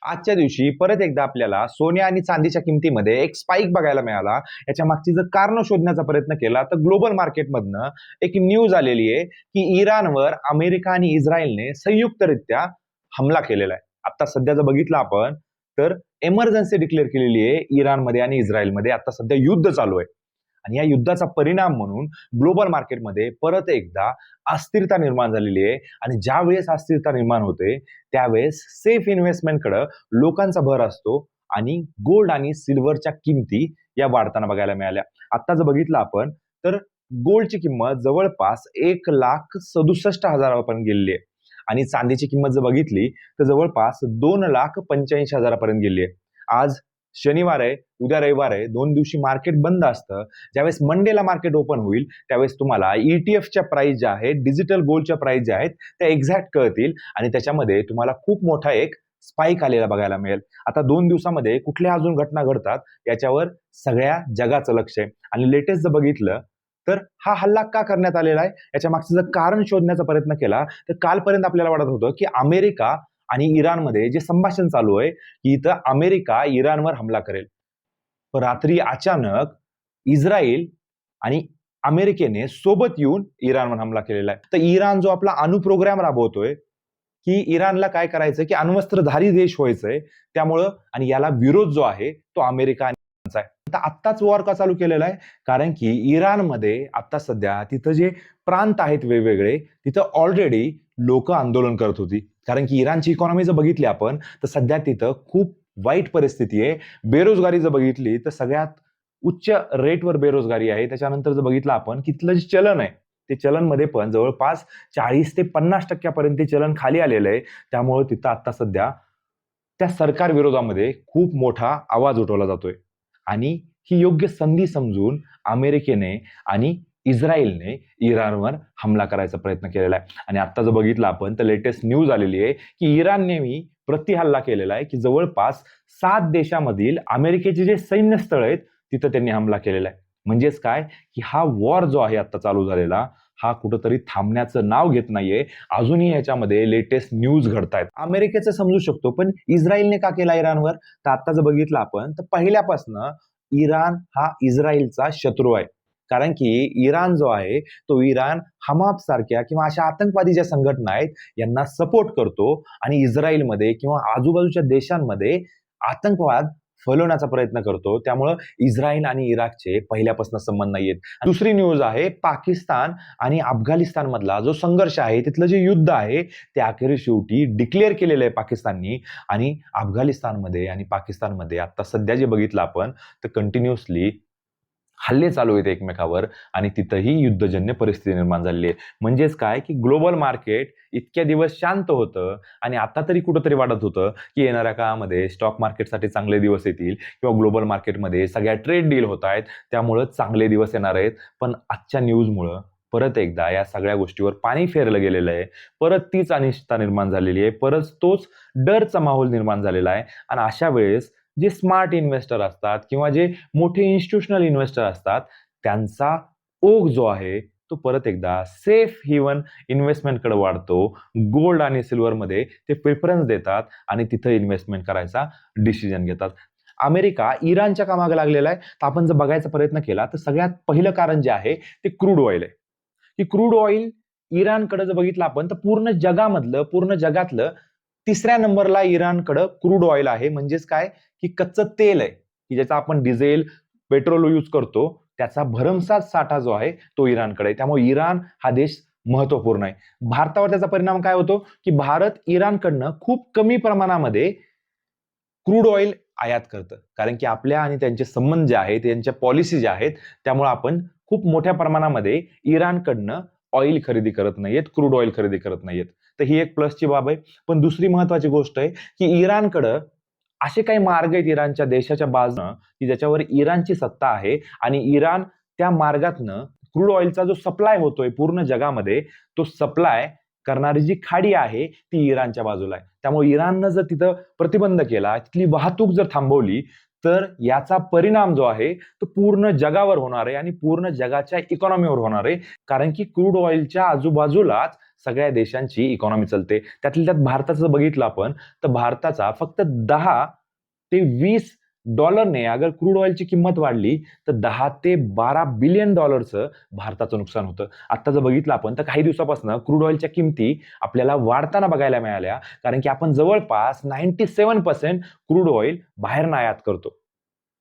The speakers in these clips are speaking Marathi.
आजच्या दिवशी परत एकदा आपल्याला सोन्या आणि चांदीच्या किमतीमध्ये एक स्पाइक बघायला मिळाला. याच्या मागची जर कारण शोधण्याचा प्रयत्न केला तर ग्लोबल मार्केटमधनं एक न्यूज आलेली आहे की इराणवर अमेरिका आणि इस्रायलने संयुक्तरित्या हमला केलेला आहे. आता सध्या जर बघितलं आपण तर एमर्जन्सी डिक्लेअर केलेली आहे इराणमध्ये आणि इस्रायलमध्ये. आता सध्या युद्ध चालू आहे आणि या युद्धाचा परिणाम म्हणून ग्लोबल मार्केटमध्ये परत एकदा अस्थिरता निर्माण झालेली आहे. आणि ज्या वेळेस अस्थिरता निर्माण होते त्यावेळेस सेफ इन्व्हेस्टमेंटकडे लोकांचा भर असतो आणि गोल्ड आणि सिल्वरच्या किमती या वाढताना बघायला मिळाल्या. आता जर बघितलं आपण तर गोल्डची किंमत जवळपास 1,67,000पर्यंत गेलेली आहे आणि चांदीची किंमत जर बघितली तर जवळपास 2,85,000पर्यंत गेली आहे. आज शनिवार आहे, उद्या रविवार आहे, 2 दिवशी मार्केट बंद असतं. ज्यावेळेस मंडेला मार्केट ओपन होईल त्यावेळेस तुम्हाला ईटीएफच्या प्राइस ज्या आहेत, डिजिटल गोल्डच्या प्राइस ज्या आहेत त्या एक्झॅक्ट कळतील आणि त्याच्यामध्ये तुम्हाला खूप मोठा एक स्पाइक आलेला बघायला मिळेल. आता 2 दिवसामध्ये कुठल्या अजून घटना घडतात याच्यावर सगळ्या जगाचं लक्ष आहे. आणि लेटेस्ट जर बघितलं तर हा हल्ला का करण्यात आलेला आहे याच्या मागचं जर कारण शोधण्याचा प्रयत्न केला तर कालपर्यंत आपल्याला वाटत होतं की अमेरिका आणि इराणमध्ये जे संभाषण चालू आहे की इथं अमेरिका इराणवर हमला करेल. पण रात्री अचानक इस्रायल आणि अमेरिकेने सोबत येऊन इराणवर हमला केलेला आहे. तर इराण जो आपला अणु प्रोग्राम राबवतोय की इराणला काय करायचं की अण्वस्त्रधारी देश व्हायचंय, त्यामुळं आणि याला विरोध जो आहे तो अमेरिका आहे. आता आत्ताच वॉर का चालू केलेला आहे कारण की इराणमध्ये आता सध्या तिथं जे प्रांत आहेत वेगवेगळे तिथं ऑलरेडी लोक आंदोलन करत होती. कारण की इराणची इकॉनॉमी जर बघितली आपण तर सध्या तिथं खूप वाईट परिस्थिती आहे. बेरोजगारी जर बघितली तर सगळ्यात उच्च रेटवर बेरोजगारी आहे. त्याच्यानंतर जर बघितलं आपण तिथलं जे चलन आहे ते चलनमध्ये पण जवळपास 40 ते 50% ते चलन खाली आलेलं आहे. त्यामुळे तिथं आता सध्या त्या सरकार विरोधामध्ये खूप मोठा आवाज उठवला जातोय आणि ही योग्य संधी समजून अमेरिकेने आणि इस्रायलने इराणवर हमला करायचा प्रयत्न केलेला आहे. आणि आता जर बघितलं आपण तर लेटेस्ट न्यूज आलेली आहे की इराणने प्रतिहल्ला केलेला आहे की जवळपास 7 देशामधील अमेरिकेचे जे सैन्य स्थळ आहेत तिथं त्यांनी हमला केलेला आहे. म्हणजेच काय की हा वॉर जो आहे आता चालू झालेला हा कुठंतरी थांबण्याचं नाव घेत नाहीये. अजूनही याच्यामध्ये लेटेस्ट न्यूज घडतायत. अमेरिकेचं समजू शकतो पण इस्रायलने का केला इराणवर तर आता जर बघितलं आपण तर पहिल्यापासून इराण हा इस्रायलचा शत्रू आहे. कारण की इराण जो आहे तो इराण हमास सारख्या किंवा अशा आतंकवादी ज्या संघटना आहेत यांना सपोर्ट करतो आणि इस्रायलमध्ये किंवा आजूबाजूच्या देशांमध्ये आतंकवाद फैलवण्याचा प्रयत्न करतो. त्यामुळं इस्रायल आणि इराकचे पहिल्यापासून संबंध नाहीयेत. दुसरी न्यूज आहे पाकिस्तान आणि अफगाणिस्तान मधला जो संघर्ष आहे तिथलं जे युद्ध आहे ते अखेर शेवटी डिक्लेअर केलेलं आहे पाकिस्ताननी. आणि अफगाणिस्तानमध्ये आणि पाकिस्तानमध्ये आता सध्या जे बघितलं आपण तर कंटिन्युअसली हल्ले चालू आहेत एकमेकावर आणि तिथंही युद्धजन्य परिस्थिती निर्माण झालेली आहे. म्हणजेच काय की ग्लोबल मार्केट इतक्या दिवस शांत होतं आणि आता तरी कुठंतरी वाटत होतं की येणाऱ्या काळामध्ये स्टॉक मार्केटसाठी चांगले दिवस येतील किंवा ग्लोबल मार्केटमध्ये सगळ्या ट्रेड डील होत आहेत त्यामुळं चांगले दिवस येणार आहेत. पण आजच्या न्यूजमुळं परत एकदा या सगळ्या गोष्टीवर पाणी फेरलं गेलेलं आहे. परत तीच अनिश्चितता निर्माण झालेली आहे. परत तोच डरचा माहोल निर्माण झालेला आहे. आणि अशा वेळेस जे स्मार्ट इन्व्हेस्टर असतात किंवा जे मोठे इन्स्टिट्यूशनल इन्व्हेस्टर असतात त्यांचा ओघ जो आहे तो परत एकदा सेफ हेवन इन्व्हेस्टमेंटकडे वाढतो. गोल्ड आणि सिल्वरमध्ये ते प्रिफरन्स देतात आणि तिथं इन्व्हेस्टमेंट करायचा डिसिजन घेतात. अमेरिका इराणच्या कामागे लागलेला आहे. तर आपण जर बघायचा प्रयत्न केला तर सगळ्यात पहिलं कारण जे आहे ते क्रूड ऑइल आहे. की क्रूड ऑइल इराणकडे जर बघितलं आपण तर पूर्ण जगातलं 3ऱ्या नंबरला इराणकडे क्रूड ऑइल आहे. म्हणजेच काय की कच्चं तेल आहे की ज्याचा आपण डिझेल पेट्रोल यूज करतो त्याचा भरमसाठ साठा जो आहे तो इराणकडे आहे. त्यामुळे इराण हा देश महत्वपूर्ण आहे. भारतावर त्याचा परिणाम काय होतो की भारत इराणकडनं खूप कमी प्रमाणामध्ये क्रूड ऑइल आयात करतं. कारण की आपल्या आणि त्यांचे संबंध जे आहेत त्यांच्या पॉलिसी ज्या आहेत त्यामुळे आपण खूप मोठ्या प्रमाणामध्ये इराणकडनं ऑइल खरेदी करत नाहीयेत, क्रूड ऑइल खरेदी करत नाहीयेत. तर ही एक प्लसची बाब आहे. पण दुसरी महत्वाची गोष्ट आहे की इराणकडं असे काही मार्ग आहेत इराणच्या देशाच्या बाजूनं की ज्याच्यावर इराणची सत्ता आहे आणि इराण त्या मार्गातनं क्रूड ऑइलचा जो सप्लाय होतोय पूर्ण जगामध्ये तो सप्लाय करणारी जी खाडी आहे ती इराणच्या बाजूला आहे. त्यामुळे इराणनं जर तिथं प्रतिबंध केला, तिथली वाहतूक जर थांबवली तर याचा परिणाम जो आहे तो पूर्ण जगावर होणार आहे आणि पूर्ण जगाच्या इकॉनॉमीवर होणार आहे. कारण की क्रूड ऑइलच्या आजूबाजूलाच सगळ्या देशांची इकॉनॉमी चालते. त्यातल्या त्यात भारताचं बघितलं आपण तर भारताचा फक्त 10 ते 20 डॉलरने अगर क्रूड ऑइलची किंमत वाढली तर 10 ते 12 बिलियन डॉलरचं भारताचं नुकसान होतं. आता जर बघितलं आपण तर काही दिवसापासून क्रूड ऑइलच्या किमती आपल्याला वाढताना बघायला मिळाल्या, कारण की आपण जवळपास 97% क्रूड ऑइल बाहेर आयात करतो.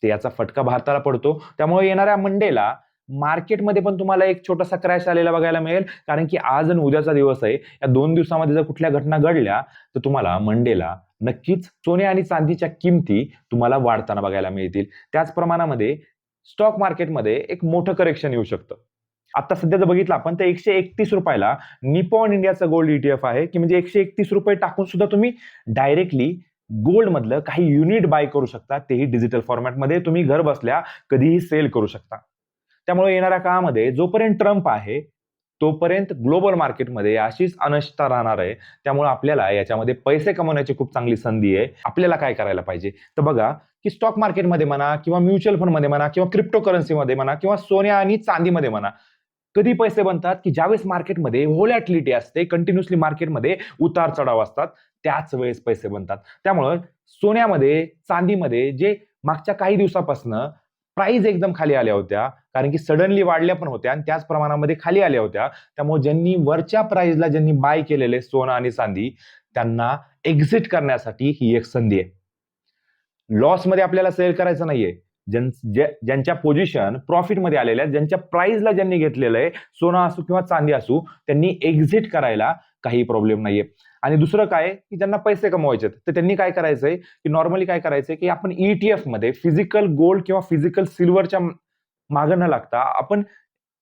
ते याचा फटका भारताला पडतो. त्यामुळे येणाऱ्या मंडेला मार्केटमध्ये पण तुम्हाला एक छोटासा क्रॅश आलेला बघायला मिळेल, कारण की आज आणि उद्याचा दिवस आहे. या 2 दिवसामध्ये जर कुठल्या घटना घडल्या तर तुम्हाला मंडेला नक्कीच सोने आणि चांदीच्या किमती तुम्हाला वाढताना बघायला मिळतील. त्याच प्रमाणामध्ये स्टॉक मार्केटमध्ये एक मोठं करेक्शन येऊ शकतं. आता सध्या जर बघितलं आपण तर ₹131 निपॉन इंडियाचं गोल्ड ETF आहे, की म्हणजे ₹131 टाकून सुद्धा तुम्ही डायरेक्टली गोल्ड मधलं काही युनिट बाय करू शकता, तेही डिजिटल फॉर्मॅटमध्ये. तुम्ही घर बसल्या कधीही सेल करू शकता. त्यामुळे येणाऱ्या काळामध्ये जोपर्यंत ट्रम्प आहे तोपर्यंत ग्लोबल मार्केटमध्ये अशीच अनिश्चितता राहणार आहे. त्यामुळे आपल्याला याच्यामध्ये पैसे कमवण्याची खूप चांगली संधी आहे. आपल्याला काय करायला पाहिजे तर बघा, की स्टॉक मार्केटमध्ये म्हणा किंवा म्युच्युअल फंडमध्ये म्हणा किंवा क्रिप्टो करन्सीमध्ये म्हणा किंवा सोन्या आणि चांदीमध्ये म्हणा, कधी पैसे बनतात की ज्यावेळेस मार्केटमध्ये व्होलॅटिलिटी असते, कंटिन्युअसली मार्केटमध्ये उतार चढाव असतात, त्याच वेळेस पैसे बनतात. त्यामुळं सोन्यामध्ये, चांदीमध्ये जे मागच्या काही दिवसापासून प्राइस एकदम खाली आल्या होत्या, कारण की सडनली वाढल्या पण होत्या आणि त्याच प्रमाणामध्ये खाली आल्या होत्या. त्यामुळे ज्यांनी वरच्या प्राइसला ज्यांनी बाय केलेले सोनं आणि चांदी, त्यांना एक्झिट करण्यासाठी ही एक संधी आहे. लॉसमध्ये आपल्याला सेल करायचं नाहीये. ज्यांच्या पोझिशन प्रॉफिटमध्ये आलेल्या, ज्यांच्या प्राइसला ज्यांनी घेतलेलं आहे, सोनं असू किंवा चांदी असू, त्यांनी एक्झिट करायला काही प्रॉब्लेम नाहीये. आणि दुसरं काय की ज्यांना पैसे कमवायचे तर त्यांनी काय करायचंय, की नॉर्मली काय करायचंय, की आपण ETF मध्ये फिजिकल गोल्ड किंवा फिजिकल सिल्वरच्या मागे न लागता आपण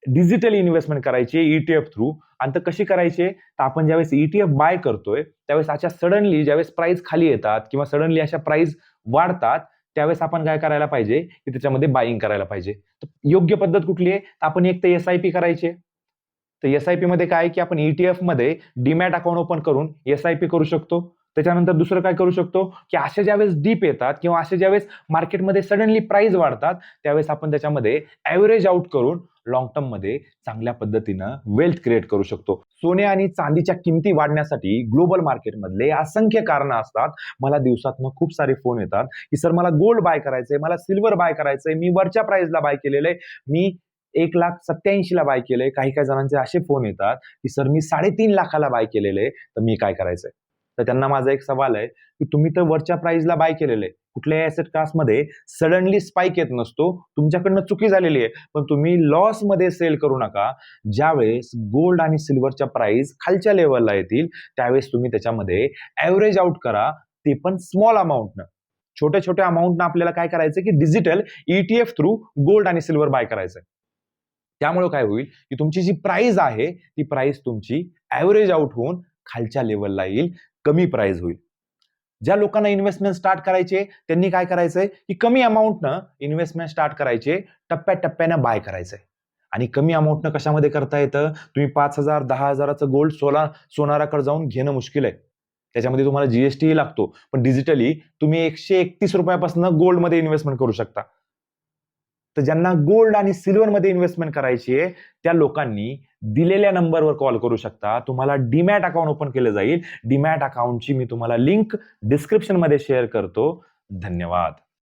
डिजिटल इन्व्हेस्टमेंट करायची ETF थ्रू. आणि तर कशी करायची तर आपण ज्यावेळेस ETF बाय करतोय त्यावेळेस अशा सडनली ज्यावेळेस प्राइस खाली येतात किंवा सडनली अशा प्राइस वाढतात, त्यावेळेस आपण काय करायला पाहिजे की त्याच्यामध्ये बाईंग करायला पाहिजे. तर योग्य पद्धत कुठली आहे तर आपण एक तर SIP करायची. तर SIP मध्ये काय की आपण ETF मध्ये डीमॅट अकाउंट ओपन करून SIP करू शकतो. त्याच्यानंतर दुसरं काय करू शकतो की अशा ज्यावेळेस डीप येतात किंवा अशा ज्यावेळेस मार्केटमध्ये सडनली प्राइस वाढतात, त्यावेळेस आपण त्याच्यामध्ये ॲव्हरेज आउट करून लॉंग टर्म मध्ये चांगल्या पद्धतीनं वेल्थ क्रिएट करू शकतो. सोने आणि चांदीच्या किमती वाढण्यासाठी ग्लोबल मार्केटमधले असंख्य कारणं असतात. मला दिवसातनं खूप सारे फोन येतात की सर मला गोल्ड बाय करायचंय, मला सिल्वर बाय करायचंय, मी वरच्या प्राइसला बाय केलेलं मी 1,87,000 बाय केलंय. काही काही जणांचे असे फोन येतात की सर मी 3.5 लाखाला बाय केलेले, तर मी काय करायचंय. तर त्यांना माझा एक सवाल आहे की तुम्ही तर वरच्या प्राइसला बाय केलेलं आहे. कुठल्याही ऍसेट क्लासमध्ये सडनली स्पाइक येत नसतो. तुमच्याकडनं चुकी झालेली आहे, पण तुम्ही लॉस मध्ये सेल करू नका. ज्यावेळेस गोल्ड आणि सिल्वरच्या प्राइस खालच्या लेवलला येतील त्यावेळेस तुम्ही त्याच्यामध्ये ऍव्हरेज आउट करा, ते पण स्मॉल अमाऊंटनं. छोट्या छोट्या अमाऊंटनं आपल्याला काय करायचं की डिजिटल ETF थ्रू गोल्ड आणि सिल्वर बाय करायचंय. त्यामुळे काय होईल की तुमची जी प्राइस आहे ती प्राइस तुमची ऍव्हरेज आउट होऊन खालच्या लेवलला येईल, कमी प्राइस होईल. ज्या लोकांना इन्व्हेस्टमेंट स्टार्ट करायचे त्यांनी काय करायचंय की कमी अमाऊंटनं इन्व्हेस्टमेंट स्टार्ट करायचे, टप्प्याटप्प्यानं बाय करायचंय. आणि कमी अमाऊंटनं कशामध्ये करता येतं, तुम्ही 5,000 10,000चं गोल्ड सोनाराकडे जाऊन घेणं मुश्किल आहे. त्याच्यामध्ये तुम्हाला GST लागतो. पण डिजिटली तुम्ही ₹131 पासून गोल्डमध्ये इन्व्हेस्टमेंट करू शकता. तर ज्यांना गोल्ड आणि सिल्वरमध्ये इन्व्हेस्टमेंट करायची आहे त्या लोकांनी दिलेल्या नंबरवर कॉल करू शकता. तुम्हाला डीमॅट अकाउंट ओपन केलं जाईल. डीमॅट अकाउंटची मी तुम्हाला लिंक डिस्क्रिप्शन मध्ये शेअर करतो. धन्यवाद.